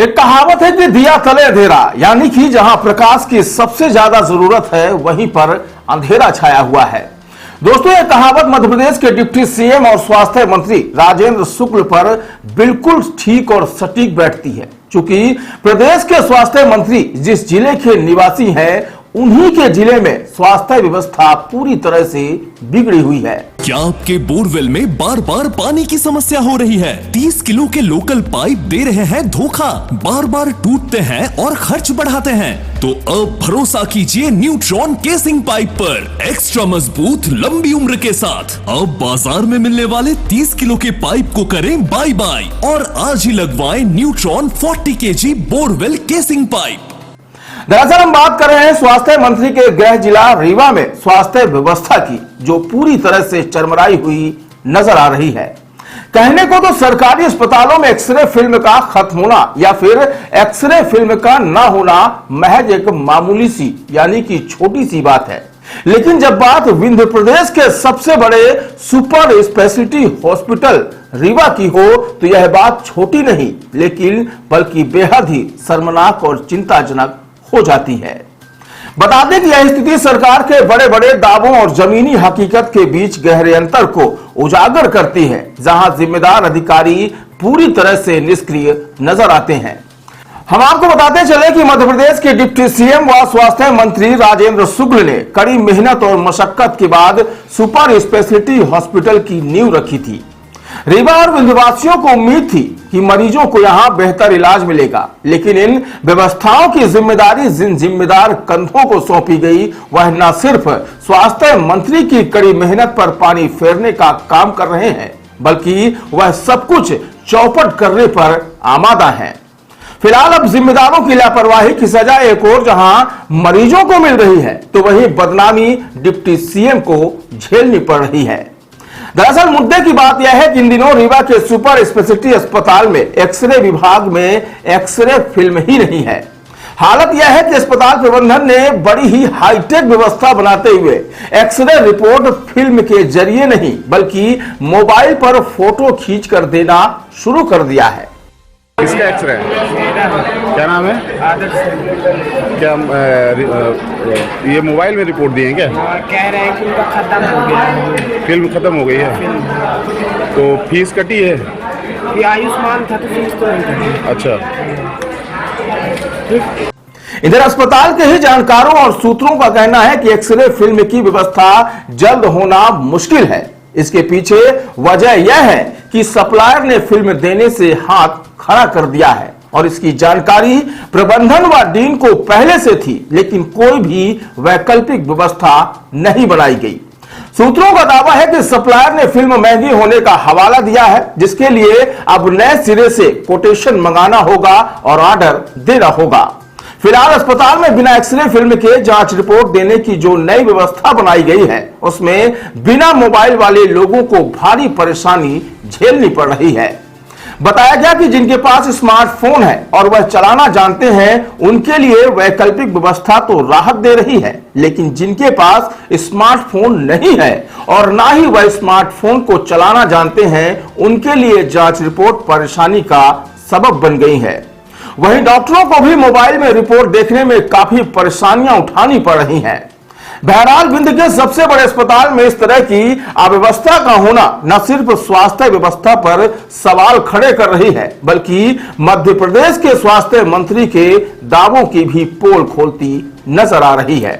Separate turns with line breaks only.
एक कहावत है कि दिया तले अंधेरा, यानी कि जहां प्रकाश की सबसे ज्यादा जरूरत है वहीं पर अंधेरा छाया हुआ है। दोस्तों, यह कहावत मध्य प्रदेश के डिप्टी सीएम और स्वास्थ्य मंत्री राजेंद्र शुक्ल पर बिल्कुल ठीक और सटीक बैठती है। चूंकि प्रदेश के स्वास्थ्य मंत्री जिस जिले के निवासी हैं, उन्हीं के जिले में स्वास्थ्य व्यवस्था पूरी तरह से बिगड़ी हुई है।
क्या आपके बोरवेल में बार बार पानी की समस्या हो रही है? 30 किलो के लोकल पाइप दे रहे हैं धोखा, बार बार टूटते हैं और खर्च बढ़ाते हैं। तो अब भरोसा कीजिए न्यूट्रॉन केसिंग पाइप पर। एक्स्ट्रा मजबूत, लंबी उम्र के साथ अब बाजार में मिलने वाले 30 किलो के पाइप को करें बाय बाय और आज ही लगवाएं neutron 40 kg borewell casing pipe.
दरअसल हम बात कर रहे हैं स्वास्थ्य मंत्री के गृह जिला रीवा में स्वास्थ्य व्यवस्था की, जो पूरी तरह से चरमराई हुई नजर आ रही है। कहने को तो सरकारी अस्पतालों में एक्सरे फिल्म का खत्म होना या फिर एक्सरे फिल्म का ना होना महज एक मामूली सी यानी कि छोटी सी बात है, लेकिन जब बात विंध्य प्रदेश के सबसे बड़े सुपर स्पेशलिटी हॉस्पिटल रीवा की हो तो यह बात छोटी नहीं लेकिन बल्कि बेहद ही शर्मनाक और चिंताजनक हो जाती है। बता दें कि यह स्थिति सरकार के बड़े बड़े दावों और जमीनी हकीकत के बीच गहरे अंतर को उजागर करती है, जहां जिम्मेदार अधिकारी पूरी तरह से निष्क्रिय नजर आते हैं। हम आपको बताते चले कि मध्य प्रदेश के डिप्टी सीएम व स्वास्थ्य मंत्री राजेंद्र शुक्ल ने कड़ी मेहनत और मशक्कत के बाद सुपर स्पेशलिटी हॉस्पिटल की नींव रखी थी। रीवा और विंध्यवासियों को उम्मीद थी कि मरीजों को यहां बेहतर इलाज मिलेगा, लेकिन इन व्यवस्थाओं की जिम्मेदारी जिन जिम्मेदार कंधों को सौंपी गई, वह न सिर्फ स्वास्थ्य मंत्री की कड़ी मेहनत पर पानी फेरने का काम कर रहे हैं, बल्कि वह सब कुछ चौपट करने पर आमादा है। फिलहाल अब जिम्मेदारों की लापरवाही की सजा एक और जहां मरीजों को मिल रही है, तो वहीं बदनामी डिप्टी सीएम को झेलनी पड़ रही है। दरअसल मुद्दे की बात यह है कि इन दिनों रीवा के सुपर स्पेशलिटी अस्पताल में एक्सरे विभाग में एक्सरे फिल्म ही नहीं है। हालत यह है कि अस्पताल प्रबंधन ने बड़ी ही हाईटेक व्यवस्था बनाते हुए एक्सरे रिपोर्ट फिल्म के जरिए नहीं बल्कि मोबाइल पर फोटो खींच कर देना शुरू कर दिया है।
किसका एक्सरे है? क्या नाम है? क्या ये मोबाइल में रिपोर्ट दिए हैं क्या?
कह रहे हैं कि खत्म हो गया।
फिल्म खत्म हो गई है तो फीस कटी है?
ये आयुष्मान था तो फीस तो नहीं कटी।
अच्छा।
इधर अस्पताल के ही जानकारों और सूत्रों का कहना है कि एक्सरे फिल्म की व्यवस्था जल्द होना मुश्किल है। इसके पीछे वजह यह है कि सप्लायर ने फिल्म देने से हाथ खड़ा कर दिया है और इसकी जानकारी प्रबंधन व डीन को पहले से थी, लेकिन कोई भी वैकल्पिक व्यवस्था नहीं बनाई गई। सूत्रों का दावा है कि सप्लायर ने फिल्म महंगी होने का हवाला दिया है, जिसके लिए अब नए सिरे से कोटेशन मंगाना होगा और ऑर्डर देना होगा। फिलहाल अस्पताल में बिना एक्सरे फिल्म के जांच रिपोर्ट देने की जो नई व्यवस्था बनाई गई है, उसमें बिना मोबाइल वाले लोगों को भारी परेशानी झेलनी पड़ रही है। बताया गया कि जिनके पास स्मार्टफोन है और वह चलाना जानते हैं, उनके लिए वैकल्पिक व्यवस्था तो राहत दे रही है, लेकिन जिनके पास स्मार्टफोन नहीं है और ना ही वह स्मार्टफोन को चलाना जानते हैं, उनके लिए जांच रिपोर्ट परेशानी का सबब बन गई है। वहीं डॉक्टरों को भी मोबाइल में रिपोर्ट देखने में काफी परेशानियां उठानी पड़ रही हैं। बहरहाल विंध्य के सबसे बड़े अस्पताल में इस तरह की अव्यवस्था का होना न सिर्फ स्वास्थ्य व्यवस्था पर सवाल खड़े कर रही है, बल्कि मध्य प्रदेश के स्वास्थ्य मंत्री के दावों की भी पोल खोलती नजर आ रही है।